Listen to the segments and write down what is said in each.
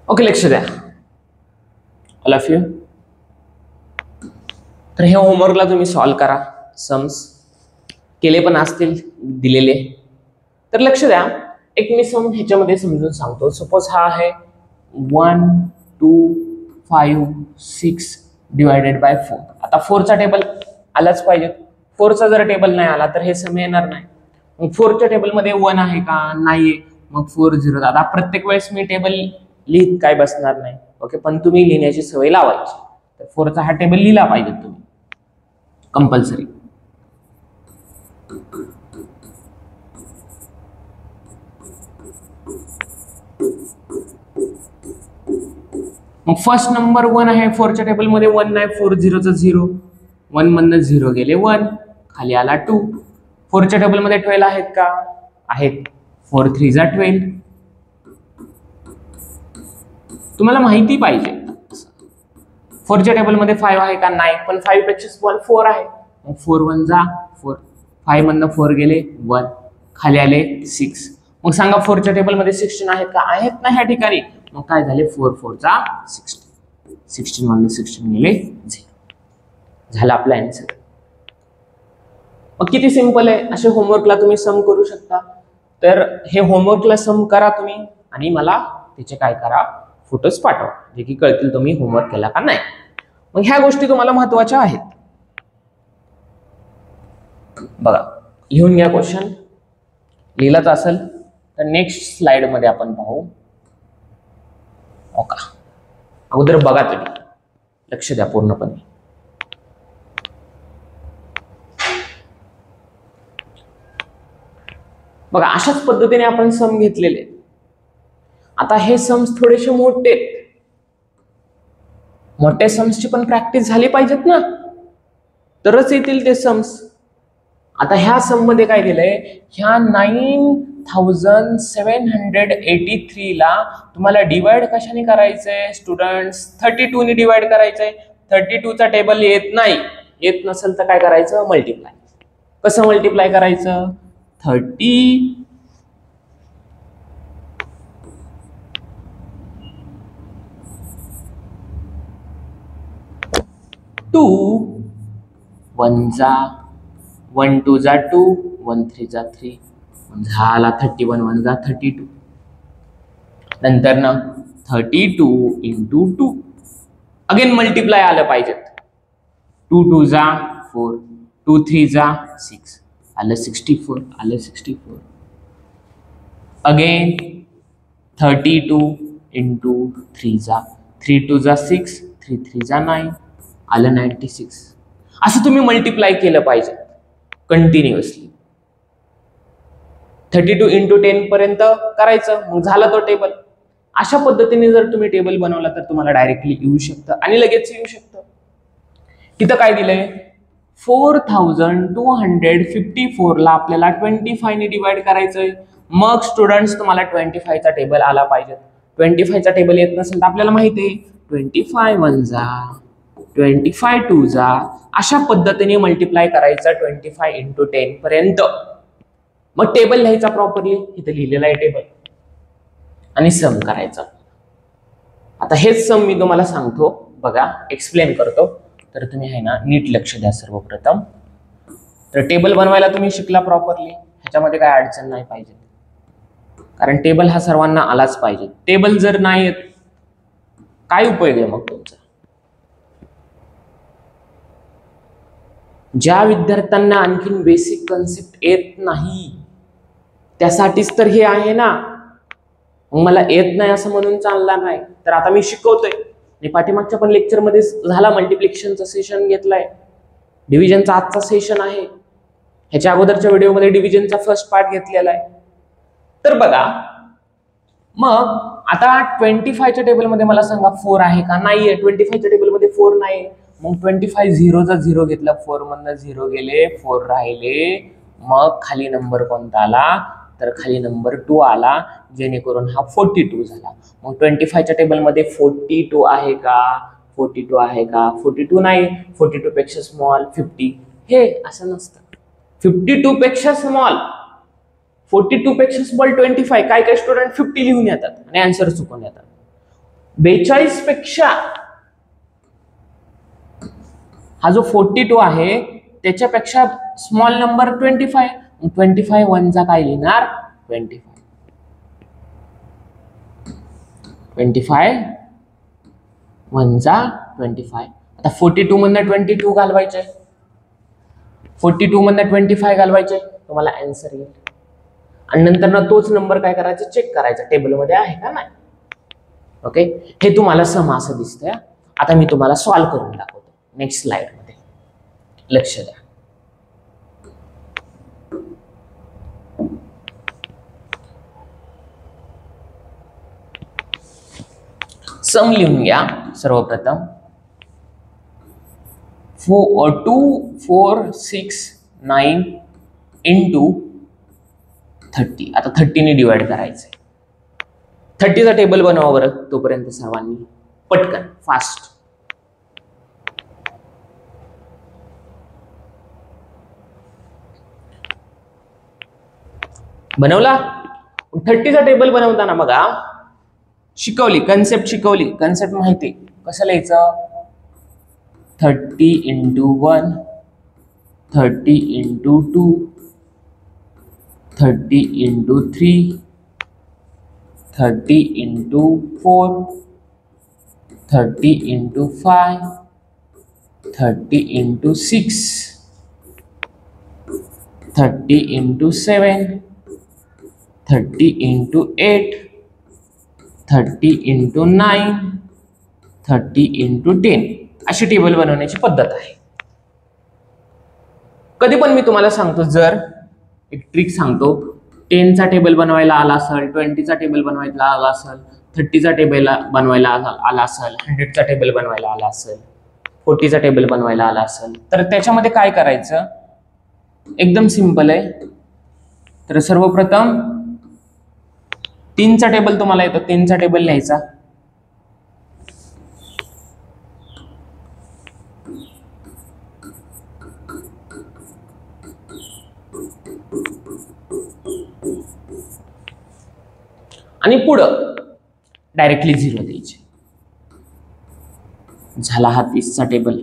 Okay, लक्ष द्या all of you. तर हे होमवर्कला तुम्ही सॉल्व करा. सम्स केले पण असतील दिलेले. तर लक्ष द्या, एक मी सम ह्याच्यामध्ये समजून सांगतो. सपोज हा आहे 1 2 5 6 डिवायडेड बाय 4. आता 4चा टेबल आलाच पाहिजे. 4चा जर टेबल नाही आला तर हे सम येणार नाही. मग 4च्या टेबलमध्ये 1 आहे का? नाहीये. मग 4 0. आता प्रत्येक वेळेस मी टेबल लिहित काय बसणार नाही. ओके, पण तुम्ही लिहिण्याची सवय लावायची. तर 4चा हा टेबल लिहिला पाहिजे तुम्ही कंपल्सरी. मग फर्स्ट नंबर 1 आहे. 4च्या टेबलमध्ये 1 नाही. 4 0चा 0. 1 मधनं 0 गेले 1. खाली आला 2. 4च्या टेबलमध्ये 12 आहेत का? आहेत. 4 3 जा 12. तुम्हाला माहिती पाहिजे 4च्या टेबलमध्ये 5 आहे का? नाही. पण 5 पेक्षा स्मॉल 4 आहे. मग 4 1 जा 4. 5 मधनं 4 गेले 1. खाली आले 6. मग सांगा 4च्या टेबलमध्ये 16 आहेत का? आहेत ना ह्या ठिकाणी. मग काय झाले? 4 4 जा 16. 16 मधनं 16 गेले 0. झाला आपला आन्सर. मग किती सिंपल आहे. असे होमवर्कला तुम्ही सम करू शकता. तर हे होमवर्कला सम करा तुम्ही आणि मला त्याचे काय करा, फोटोज पाठवा, जे की कळतील तुम्ही होमवर्क केला का नाही. मग ह्या गोष्टी तुम्हाला महत्वाच्या आहेत. बघा, लिहून घ्या क्वेश्चन. लिहिलाच असेल तर नेक्स्ट स्लाइड मध्ये आपण पाहू. ओके, अगोदर बघा तुम्ही, लक्ष द्या पूर्णपणे. बघा, अशाच पद्धतीने आपण सम घेतलेले. आता हे सम्स थोडेसे मोठे, मोठ्या सम्सची पण प्रॅक्टिस झाली पाहिजेत ना, तरच येतील ते सम्स. आता ह्या सम मध्ये काय दिलंय, ह्या 9783 ला तुम्हाला डिवाइड कशाने करायचंय स्टुडंट्स? 32 ने डिवाइड करायचंय. 32चा टेबल येत नाही. येत नसेल तर काय करायचं? मल्टिप्लाय. कसं मल्टिप्लाय करायचं? 30 2 1 जा 1 2 जा 2 1 3 जा 3. झाला 31 1 जा 32. नंतर ना 32 इंटू 2. अगेन मल्टिप्लाय आलं पाहिजेत. 2 2 जा 4 2 3 जा 6 आलं 64. आलं 64. अगेन 32 इंटू 3 जा 3 2 जा 6 3 3 जा 9 आलं 96. असं तुम्ही मल्टिप्लाय केलं पाहिजे कंटिन्युअसली. 32 इंटू 10 पर्यंत करायचं. मग झाला तो टेबल. अशा पद्धतीने जर तुम्ही टेबल बनवला तर तुम्हाला डायरेक्टली येऊ शकतं आणि लगेच येऊ शकतं. तिथं काय दिलंय? 4254 ला आपल्याला 25 ने डिवाइड करायचंय. मग स्टुडंट्स तुम्हाला 25 चा टेबल आला पाहिजे. 25 चा टेबल येत नसेल तर आपल्याला माहिती आहे 25 1 जा 25 2 जा. अशा पद्धतीने मल्टिप्लाय करायचं 25 इंटू 10 पर्यंत. मग टेबल लिहायचा प्रॉपरली. इथे लिहिलेला आहे टेबल आणि सम करायचा. आता हेच सम मी तुम्हाला सांगतो. बघा, एक्सप्लेन करतो. तर तुम्ही आहे ना नीट लक्ष द्या सर्वप्रथम. तर टेबल बनवायला तुम्ही शिकला प्रॉपरली, ह्याच्यामध्ये काय अडचण नाही पाहिजे, कारण टेबल हा सर्वांना आलाच पाहिजे. टेबल जर नाही येत काय उपयोग आहे मग तुमचा? ज्या विद्यार्थ्यांना आणखीन बेसिक कन्सेप्ट येत नाही त्यासाठीच तर हे आहे ना. मग मला येत नाही असं म्हणून चालणार नाही. तर आता मी शिकवतोय. मी पाठीमागच्या पण लेक्चर मध्ये झाला मल्टिप्लिकेशनचा सेशन घेतलाय. डिव्हिजनचा आजचा सेशन आहे. ह्याच्या अगोदरच्या व्हिडिओमध्ये डिव्हिजनचा फर्स्ट पार्ट घेतलेला आहे. तर बघा, मग आता 25 च्या टेबलमध्ये मला सांगा 4 आहे का? नाहीये. 25 च्या टेबलमध्ये 4 नाही. मग 25 0 चा 0 घेतला. 4 मधनं 0 गेले 4 राहिले. मग खाली नंबर कोणता आला? तर खाली नंबर 2 आला, जेणेकरून हा 42 झाला. मग 25 च्या टेबलमध्ये 42 आहे का? 42 आहे का? 42 नाही. 42 पेक्षा स्मॉल 50. हे असं नसतं. 52 पेक्षा स्मॉल 42 पेक्षा स्मॉल 25. काय काय स्टुडंट 50 लिहून येतात आणि आन्सर चुकून येतात. 42 पेक्षा हा जो 42 आहे त्याच्यापेक्षा स्मॉल नंबर 25. 25 वनचा काय लिहिणार 25. 25 वनचा 25. आता 42 मधनं 22 घालवायचे, 42 मधनं 25 घालवायचे, तुम्हाला आन्सर येईल. आणि नंतर ना तोच नंबर काय करायचा चेक करायचा टेबलमध्ये आहे का नाही. ओके, हे तुम्हाला सम असं दिसतंय. आता मी तुम्हाला सॉल्व्ह करून दाखवतो नेक्स्ट स्लाइड मध्ये, लक्ष द्या. सम लिहून घ्या सर्वप्रथम. 2469 इंटू 30. आता 30 ने डिवाइड करायचंय. 30चा टेबल बनवा बरं तोपर्यंत सर्वांनी पटकन फास्ट. बनवला. 30चा टेबल बनवताना बघा शिकवली कन्सेप्ट, कन्सेप्ट माहिती कसं लिहायचं. 30 into 1, 30 into 2, 30 into 3, 30 into 4, 30 into 5, 30 into 6, 30 into 7, 30 into 8, 30 into 9, 30 into 10 अशी टेबल बनवण्याची पद्धत आहे. कधी पण मी तुम्हाला सांगतो, जर एक ट्रिक सांगतो, 10चा टेबल बनवायला आला असेल, 20चा टेबल बनवायला आला असेल, 30चा टेबल बनवायला आला असेल, 100चा टेबल बनवायला आला असेल, 40चा टेबल बनवायला आला असेल, तर त्याच्यामध्ये काय करायचं एकदम सिंपल आहे. तर सर्वप्रथम 3चा टेबल तुम्हाला येतो, 3चा टेबल लिहायचा. आणि पुढं डायरेक्टली 0 द्यायचे. झाला हा 30चा टेबल.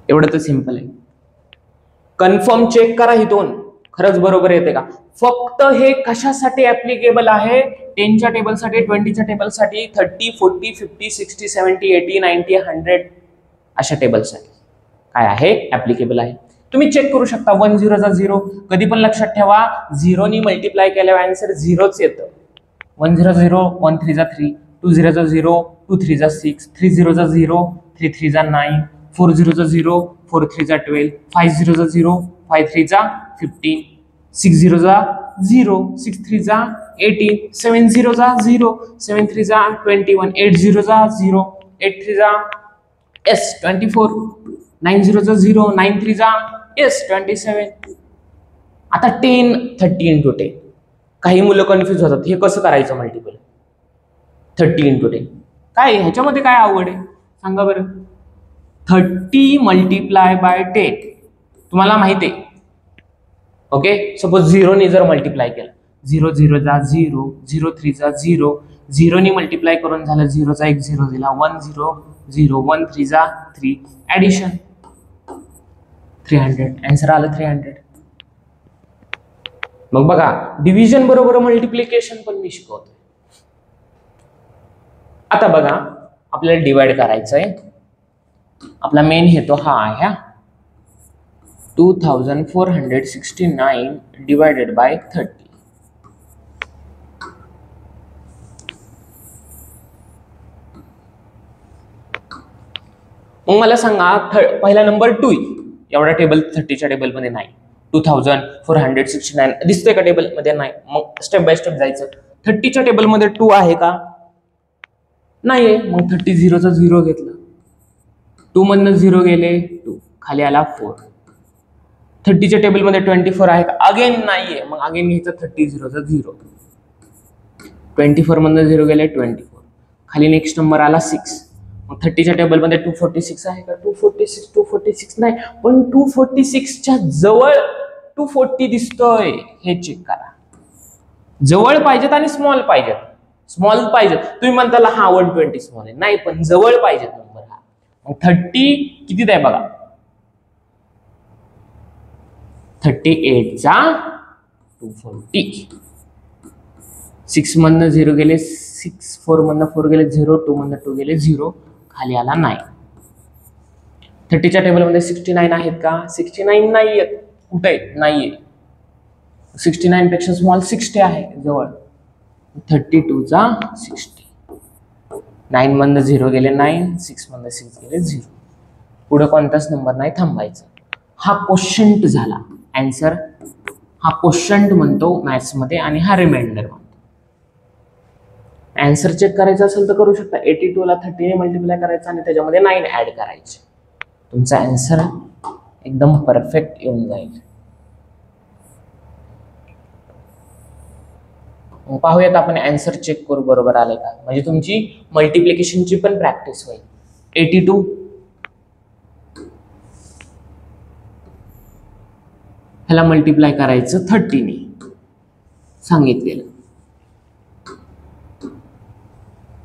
एवढं तर सिंपल आहे. कन्फर्म चेक करा इथून खरंच बरोबर येते का. फक्त हे कशासाठी ऍप्लिकेबल आहे, 10च्या टेबलसाठी, 20च्या टेबलसाठी, 30, 40, 50, 60, 70, 80, 90, 100 अशा टेबलसाठी काय आहे ऍप्लिकेबल आहे. तुम्ही चेक करू शकता. 1 0 चा 0 कधी पण लक्षात ठेवा, 0 नी मल्टिप्लाय केल्यावर आन्सर 0च येतं. 1 0 0, 1 3 जा 3, 2 0 जा 0, 2 3 जा 6, 3 0 जा 0, 3 3 जा 9, 4 0 जा 0, 4 3 जा 12, 5 0 जा 0, 5 3 जा 15, 6 0 जा 0, 6 3 जा 18, 7 0 जा 0, 7 3 जा 21, 8 0 जा 0, 8 3 जा 24, 9 0 जा 0, 9 3 जा 27. आता 10 30 इंटू 10. काही मुलं कन्फ्युज होतात, हे कसं करायचं मल्टिपल 30 इंटू 10. काय ह्याच्यामध्ये काय आवड आहे सांगा बरं. 30 मल्टिप्लाय बाय 10 तुम्हाला माहिती आहे. ओके, सपोज 0 ने जर मल्टिप्लाय केलं, 0 0 जा 0, 0 3 जा 0, 0 ने मल्टिप्लाय करून झालं 0 चा 1 0 दिला, 1 0 0, 1 3 जा 3, ऍडिशन 300. आन्सर आलं 300. मग बघा डिव्हिजन बरोबर मल्टिप्लिकेशन पण मी शिकवतोय. आता बघा आपल्याला डिवाइड करायचंय. आपला मेन हेतू हा आहे 2469 डिवायडेड बाय 30. मग मला सांगा पहिला नंबर 2 एवढा टेबल 30च्या टेबल मध्ये नाही. 2469 दिसतोय का टेबल मध्ये? नाही. मग स्टेप बाय स्टेप जायचं. 30च्या टेबल मध्ये 2 आहे का? नाहीये. मग 30 0चा 0 घेतला, 2 मधनं 0 गेले 2, खाली आला 4. 30च्या टेबल मध्ये 24 आहे का? अगेन नाहीये. मग अगेन घ्यायचं 30 0चा 0, 24 मधनं 0 गेले 24, खाली नेक्स्ट नंबर आला 6. मग 30च्या टेबल मध्ये 246 आहे का? 246 नाही, पण 246च्या जवळ 240 दिसतोय. हे चेक करा. जवळ पाहिजेत आणि स्मॉल पाहिजेत. स्मॉल पाहिजे. तुम्ही म्हणताला हा 120 स्मॉल आहे, नाही पण जवळ पाहिजे नंबर हा. मग 30 किती आहे बघा, 38 चा 240. 6 मधनं 0 गेले 6, 4 मधनं 4 गेले 0, 2 मधनं 2 गेले 0, खाली आला 9. 30च्या टेबलमध्ये 69 आहेत का? 69 नाही आहेत. कुठे आहेत? नाहीये. 69 पेक्षा स्मॉल 60 आहे जवळ. 32 चा 60. 9 मधनं 0 गेले 9, 6 मधनं 6 गेले 0. पुढे कोणताच नंबर नाही, थांबायचं. हा क्वोशंट झाला आन्सर. हा क्वोशंट म्हणतो मॅथ्स मध्ये आणि हा रिमाइंडर म्हणतो. आन्सर चेक करायचा असेल तर करू शकता. 82 ला 30 ने मल्टिप्लाय करायचं आणि त्याच्यामध्ये 9 ऍड करायचे. तुमचा आन्सर एकदम परफेक्ट येऊन जाईल. पाहूयात आपण आन्सर चेक करू बरोबर आले का, म्हणजे तुमची मल्टिप्लिकेशनची पण प्रॅक्टिस होईल. 82 ह्याला मल्टिप्लाय करायचं 30 ने सांगितलेलं.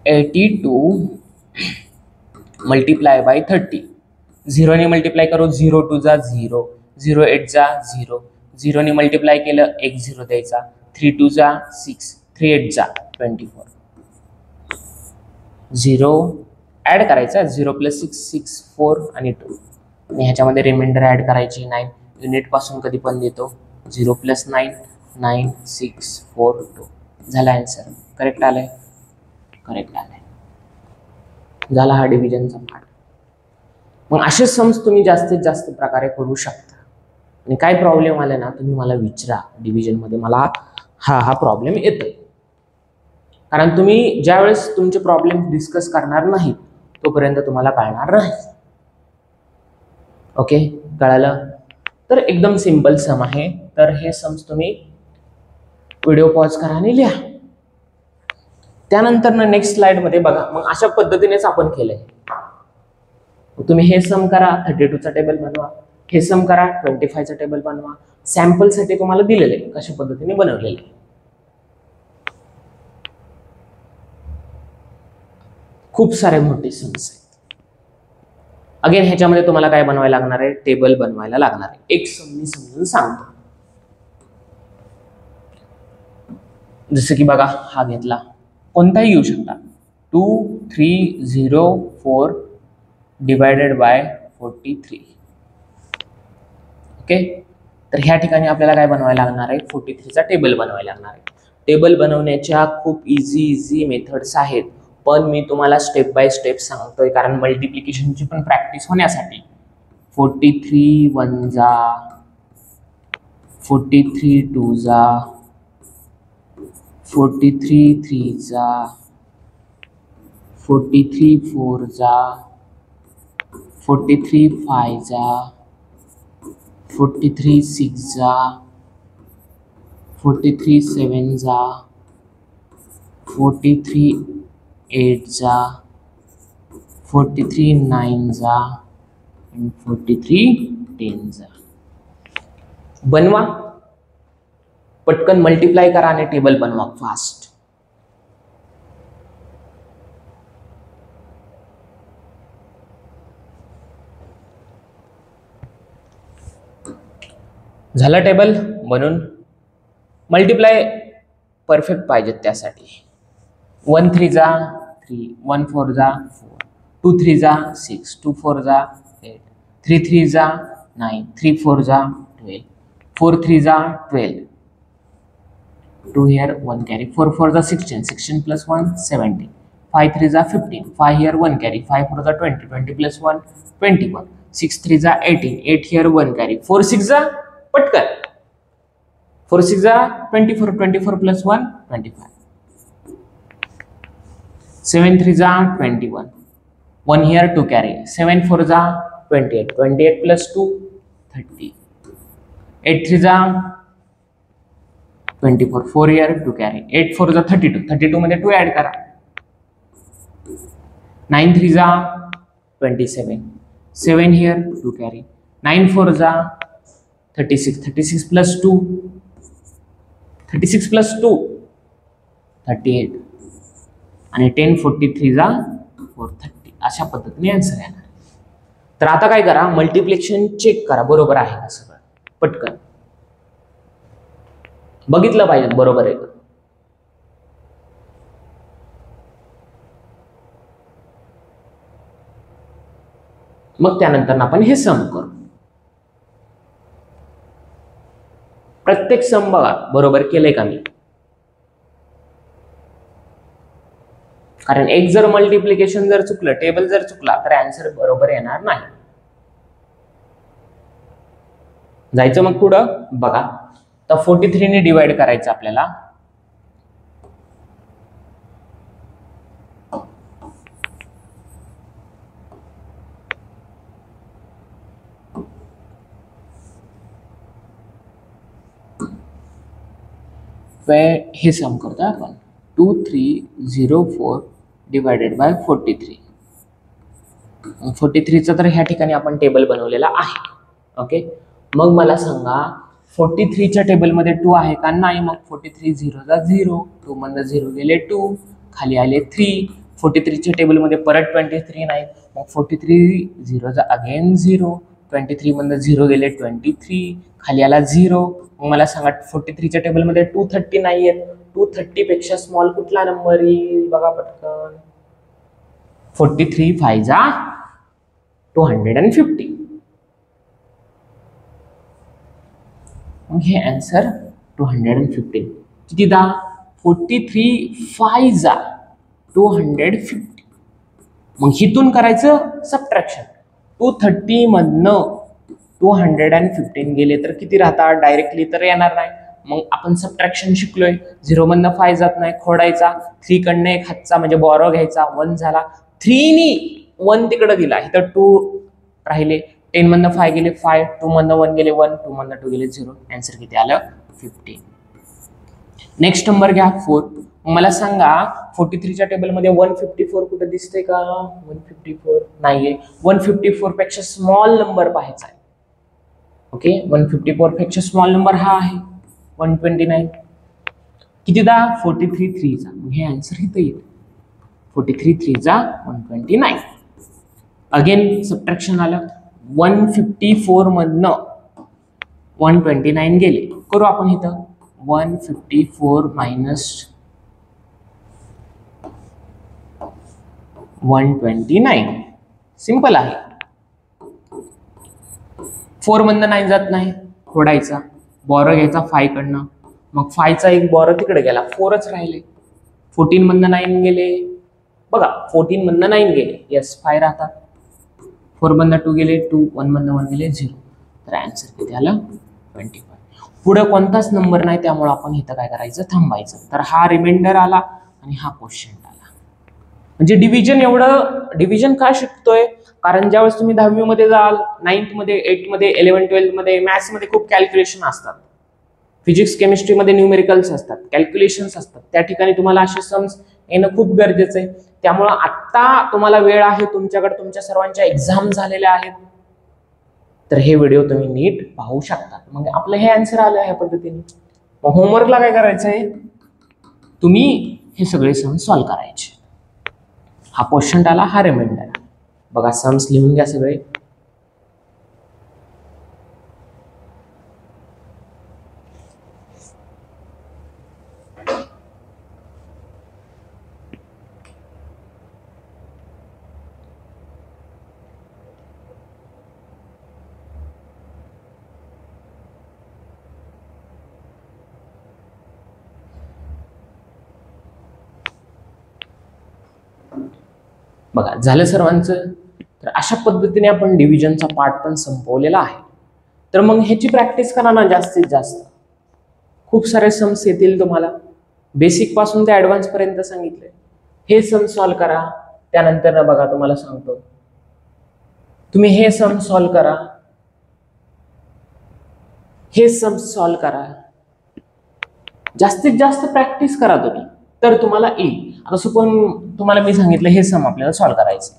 82 मल्टिप्लाय बाय 30. 0 ने मल्टिप्लाय करू, 0 2 जा 0, 0 8 जा 0, 0 ने मल्टिप्लाय केलं 1 0 द्यायचा, 3 2 जा 6, 3 8 जा 24. 0 ऍड करायचा, 0 + 6 6 4 आणि 2 आणि ह्याच्यामध्ये रिमाइंडर ऍड करायची 9. युनिट पासून कधी पण देतो. 0 + 9 9 6 4 2. झाला आन्सर. करेक्ट आलाय, करेक्ट आलाय. झाला हा डिव्हिजनचा पार्ट. मग असे सम्स तुम्ही जास्तीत जास्त प्रकारे करू शकता. आणि काय प्रॉब्लेम आले ना तुम्ही मला विचारा डिव्हिजन मध्ये, मला हा प्रॉब्लेम येतो. कारण तुम्ही ज्यावेळेस तुमचे प्रॉब्लेम डिस्कस करणार नाही तोपर्यंत तुम्हाला कळणार नाही. ओके, कळालं? तर एकदम सिंपल सम आहे. तर हे सम्स तुम्ही व्हिडिओ पॉज करा आणि लिहा. त्यानंतर ना नेक्स्ट स्लाइड मध्ये बघा, मग अशा पद्धतीनेच आपण केलंय. तुम्ही हे सम करा, 32 चा टेबल बनवा, हे सम करा, 25 चा टेबल बनवा. सॅम्पल साठी तुम्हाला दिलेले कशा पद्धतीने बनवलेले. खूप सारे मोठे सम्स आहेत. अगेन ह्याच्यामध्ये तुम्हाला काय बनवायला लागणार आहे, टेबल बनवायला लागणार आहे. एक सम मी समजून सांगतो. जसं की बघा हा घेतला, कोणताही घेऊ शकता. 2304 डिवायडेड बाय 43. ओके, तर ह्या ठिकाणी आपल्याला काय बनवायला लागणार आहे, 43 चा टेबल बनवायला लागणार आहे. टेबल बनवण्याच्या खूप इझी मेथड्स आहेत, पण मी तुम्हाला स्टेप बाय स्टेप सांगतोय कारण मल्टिप्लिकेशनची पण प्रॅक्टिस होण्यासाठी. 43 1 जा, 43 2 जा, 43 3 जा, 43 4 जा, 43 5 जा, 43 6 जा, 43 7 जा, 43 8 जा, 43 9 जा आणि 43 10 जा. बनवा पटकन, मल्टिप्लाय करा आणि टेबल बनवा फास्ट. झालं टेबल बनून. मल्टिप्लाय परफेक्ट पाहिजे त्यासाठी. 1 3 जा 3, 1 4 जा 4, 2 3 जा 6, 2 4 जा 8, 3 3 जा 9, 3 4 जा 12, 4 3 जा 12, 2 here 1 carry, 4 4 जा 16, 16 plus 1 17, 5 3 जा 15, 5 here 1 carry, 5 4 जा 20, 20 plus 1 21, 6 3 जा 18, 8 here 1 carry, 4 6 जा पटकन, 4 6 जा 24, 24 plus 1 25, 7 3 जा 21, 1 here 2 carry, 7 4 जा 28, 28 plus 2 30, 8 3 जा 24, 4 here 2 carry, 8 4 जा 32, 32 मध्ये 2 ऍड करा, 9 3 जा 27, 7 here 2 carry, 9 4 जा 36, 36 plus 2 38, आणि 1043 जा 430 अशा पद्धतीने आन्सर येणार. तर आता काय करा, मल्टिप्लिकेशन चेक करा बरोबर आहे का सगळं, पटकन बघितलं पाहिजे बरोबर आहे का. मग त्यानंतर आपण हे सम करू. प्रत्येक सम बघा बरोबर केलंय का मी, कारण एक जर मल्टिप्लिकेशन जर चुकलं, टेबल जर चुकला तर आन्सर बरोबर येणार नाही. जायचं मग पुढं बघा. तर 43 ने डिवाइड करायचं आपल्याला. हे सम करतो आपण 2304 डिवायडेड बाय 43. 43चा तर ह्या ठिकाणी आपण टेबल बनवलेला आहे. ओके, मग मला सांगा 43च्या टेबलमध्ये 2 आहे का, नाही. मग 43 0 जा 0, 2 मधनं 0 गेले 2, खाली आले 3. 43च्या टेबलमध्ये परत 23 नाही, मग 43 0 जा अगेन 0, 23 मधनं 0 गेले 23, खाली आला 0. मग मला सांगा 43च्या टेबलमध्ये 230 नाही आहेत, 230 पेक्षा स्मॉल कुठला नंबर येईल बघा पटकन. 43 5 जा 250. मग हे आन्सर 215. किती दा 43 5 जा 250. मग हिथून करायचं सबट्रॅक्शन. 230 मधनं 215 गेले तर किती राहतात, डायरेक्टली तर येणार नाही. मग आपण सबट्रॅक्शन शिकलोय. 0 मधनं 5 जात नाही, खोडायचा. 3 कडनं एक हातचा म्हणजे बॉरो घ्यायचा, 1 झाला. 3 नी 1 तिकडे दिला, इथं 2 राहिले. 10 मधनं 5 गेले 5, 2 मधनं 1 गेले 1, 2 मधनं 2 गेले 0. आन्सर किती आलं 15. नेक्स्ट नंबर घ्या 4. मला सांगा 43च्या टेबलमध्ये 154 कुठे दिसते का, 154 नाहीये. 154 पेक्षा स्मॉल नंबर पाहायचा आहे. ओके, 154 पेक्षा स्मॉल नंबर हा आहे 129. किती दा 43 3 चा, हे आन्सर इथे येईल. 43 3 जा 129. अगेन सबट्रॅक्शन आलं. 154 मधनं 129 गेले. करू आपण इथं 154 मायनस 129. सिंपल आहे. 4 मधनं 9 जात नाही, खोडायचा. बॉरो घ्यायचा 5 कडनं, मग 5चा एक बॉरो तिकडे गेला, 4च राहिले. 14 मधनं 9 गेले बघा, 14 मधनं 9 गेले, यस 5 राहतात. 4 मधनं 2 गेले 2, 1 मधनं 1 गेले 0. तर आन्सर किती आलं 25. पुढे कोणताच नंबर नाही, त्यामुळे आपण इथं काय करायचं, थांबायचं. तर हा रिमाइंडर आला आणि हा क्वेश्चन आला. म्हणजे डिव्हिजन, एवढं डिव्हिजन का शिकतोय, कारण ज्यावेळेस तुम्ही 10वी मध्ये जाल, 9th मध्ये, 8th मध्ये, 11th 12th मध्ये मॅथ्स मध्ये खूप कॅल्क्युलेशन असतात. फिजिक्स केमिस्ट्री मध्ये न्यूमेरिकल्स असतात, कॅल्क्युलेशन्स असतात. त्या ठिकाणी तुम्हाला असे सम्स येणं खूप गरजेचं आहे. त्यामुळं आत्ता तुम्हाला वेळ आहे, तुमच्याकडे तुमच्या सर्वांच्या एक्झाम झालेल्या आहेत, तर हे व्हिडिओ तुम्ही नीट पाहू शकता. मग आपलं हे आन्सर आलं ह्या पद्धतीने. मग होमवर्कला काय करायचंय, तुम्ही हे सगळे सम सॉल्व्ह करायचे. हा क्वेश्चन आला, हा रिमाइंडर बघा. सम्स लिहून घ्या सगळे. बघा झालं सर्वांचं. तर अशा पद्धतीने आपण डिव्हिजनचा पार्ट पण संपवलेला आहे. तर मग ह्याची प्रॅक्टिस करा ना जास्तीत जास्त. खूप सारे सम्स येतील तुम्हाला, बेसिक पासून ते ऍडव्हान्स पर्यंत सांगितले. हे सम सॉल्व्ह करा. त्यानंतर ना बघा तुम्हाला सांगतो, तुम्ही हे सम सॉल्व्ह करा, हे सम सॉल्व्ह करा. जास्तीत जास्त प्रॅक्टिस करा तुम्ही, तर तुम्हाला येईल. आता सपोज तुम्हाला मी सांगितलं हे सम आपल्याला सॉल्व्ह करायचं.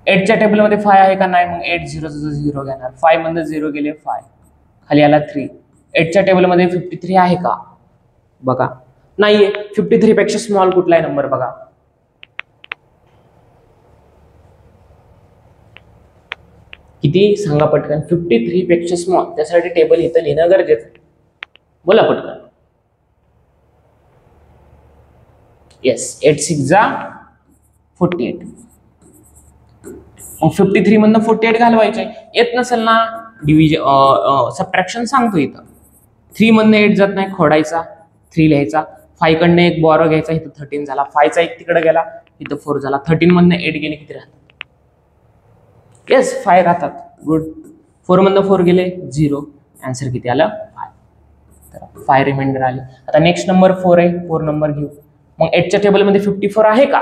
8च्या टेबलमध्ये 5 आहे का, नाही. मग 8 0 0 घेणार. 5 मधनं 0 गेले 5, खाली आला 3. 8च्या टेबलमध्ये 53 आहे का बघा. नाहीये. 53 पेक्षा स्मॉल कुठला आहे नंबर बघा. किती सांगा पटकन. 53 पेक्षा स्मॉल. त्यासाठी टेबल इथं लिहिणं गरजेचं आहे. बोला पटकन. येस, 8 6 जा 48. मग 53 मधनं 48 घालवायचे. येत नसेल ना डिव्हिजन सबट्रॅक्शन सांगतो इथं. 3 मधनं 8 जात नाही, खोडायचा 3 लिहायचा. 5 कडनं एक बॉरो घ्यायचा, इथं 13 झाला. 5 चा एक तिकडे गेला, इथं 4 झाला. 13 मधनं 8 गेले किती राहतात? येस 5 राहतात. गुड. 4 मधनं 4 गेले 0. आन्सर किती आलं? 5. तर 5 रिमाइंडर आले. आता नेक्स्ट नंबर 4 आहे. 4 नंबर घेऊ. मग 8 च्या टेबलमध्ये 54 आहे का?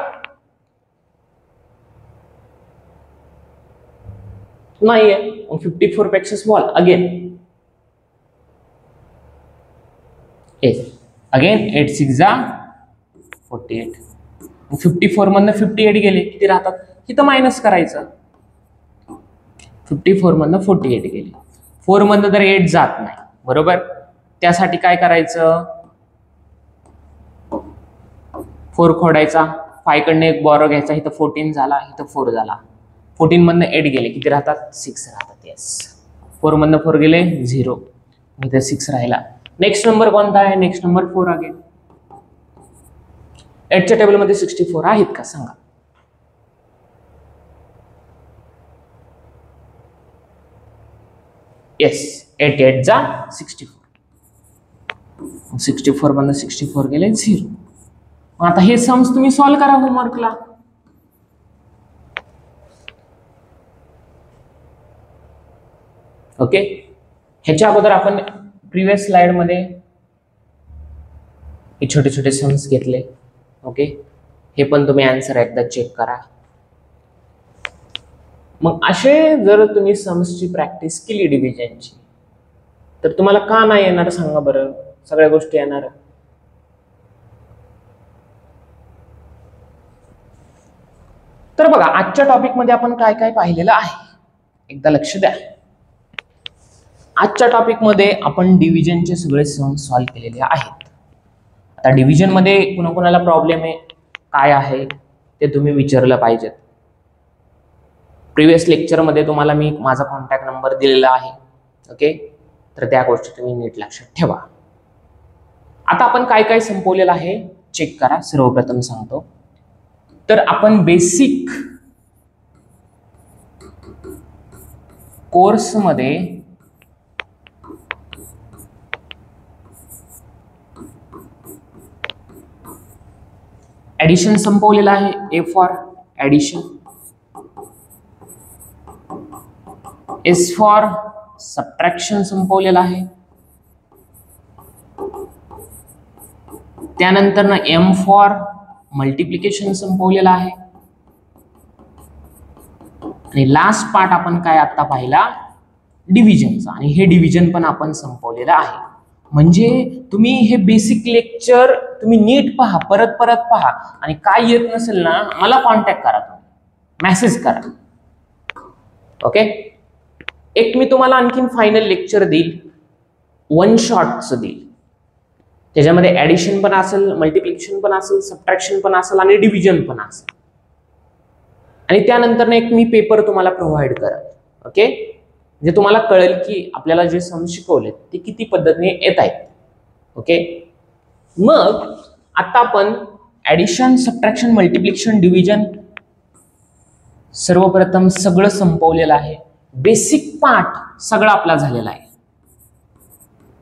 नाहीये. मग 54 पेक्षा स्मॉल. अगेन 8 6 जा 48. 54 मधनं 58 गेले किती राहतात? इथं मायनस करायचं. 54 मधनं 48 गेले. 4 मधनं तर 8 जात नाही, बरोबर. त्यासाठी काय करायचं? 4 खोडायचा. 5 कडनं एक बॉरो घ्यायचा, इथं 14 झाला, इथं 4 झाला. 14 मधनं 8 गेले किती राहतात? 6 राहतात. येस. 4 मधनं 4 गेले 0, इथं 6 राहिला. नेक्स्ट नंबर कोणता आहे? Next number 4 again. 8 च्या टेबलमध्ये 64 आहेत का सांगा? येस. 8 8 जा 64. 64 मधनं 64 गेले 0. आता हे सम्स तुम्ही सॉल्व्ह करा होमवर्कला. ओके. ह्याच्या अगोदर आपण प्रिव्हियस स्लाइड मध्ये हे छोटे छोटे सम्स घेतले. ओके. हे पण तुम्ही आन्सर एकदा चेक करा. मग असे जर तुम्ही सम्सची प्रॅक्टिस केली डिव्हिजनची, तर तुम्हाला का नाही येणार सांगा बरं? सगळ्या गोष्टी येणार. तर बघा, आजच्या टॉपिक मध्ये आपण काय काय पाहिलेलं आहे एकदा लक्ष द्या. आजच्या टॉपिक मध्ये आपण डिव्हिजनचे सगळे सम सॉल्व्ह केलेले आहेत. आता डिव्हिजन मध्ये कुणाकुणाला प्रॉब्लेम आहे काय आहे ते तुम्ही विचारलं पाहिजेत. प्रिव्हियस लेक्चर मध्ये तुम्हाला मी माझा कॉन्टॅक्ट नंबर दिलेला आहे. ओके. तर त्या गोष्टी तुम्ही नीट लक्षात ठेवा. आता आपण काय काय संपवलेलं आहे चेक करा. सर्वप्रथम सांगतो, तर आपण बेसिक कोर्स मध्ये ऍडिशन संपवलेलं आहे. A for addition, S for subtraction संपवलेलं आहे. त्यानंतर ना एम फॉर मल्टिप्लिकेशन संपवलेलं आहे. आणि लास्ट पार्ट आपण काय आता पाहिला? डिव्हिजनचा. आणि हे डिव्हिजन पण आपण संपवलेलं आहे. म्हणजे तुम्ही हे बेसिक लेक्चर तुम्ही नीट पहा, परत परत पहा. आणि काय येत नसेल ना, मला कॉन्टॅक्ट करा, तुम्ही मेसेज करा. ओके. एक मी तुम्हाला आणखीन फायनल लेक्चर देईल, वन शॉटचं देईल. त्याच्यामध्ये ऍडिशन पण असेल, मल्टिप्लिकेशन पण असेल, सबट्रॅक्शन पण असेल आणि डिव्हिजन पण असेल. आणि त्यानंतर एक मी पेपर तुम्हाला प्रोव्हाइड करेन. ओके. म्हणजे तुम्हाला कळेल की आपल्याला जे सम शिकवले ते किती पद्धतीने येत आहेत. ओके. मग आता आपण ऍडिशन, सबट्रॅक्शन, मल्टिप्लिकेशन, डिव्हिजन सर्वप्रथम सगळं संपवलेलं आहे. बेसिक पार्ट सगळं आपला झालेला आहे.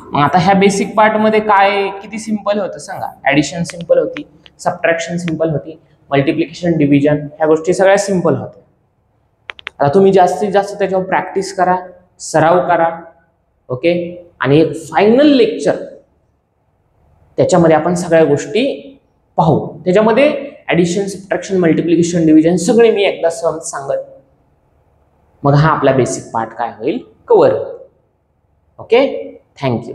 मग आता ह्या बेसिक पार्ट मध्ये काय किती सिंपल होतं सांगा? ऍडिशन सिंपल होती, सबट्रॅक्शन सिंपल होती, मल्टिप्लिकेशन, डिव्हिजन ह्या गोष्टी सगळ्या सिंपल होत्या. आता तुम्ही जास्तीत जास्त त्याच्यावर प्रॅक्टिस करा, सराव करा. ओके. आणि एक फायनल लेक्चर त्याच्यामध्ये आपण सगळ्या गोष्टी पाहू. त्याच्यामध्ये ऍडिशन, सबट्रॅक्शन, मल्टिप्लिकेशन, डिव्हिजन सगळे मी एकदा सांगत, मग हा आपला बेसिक पार्ट काय होईल? कव्हर होईल. ओके. थँक्यू.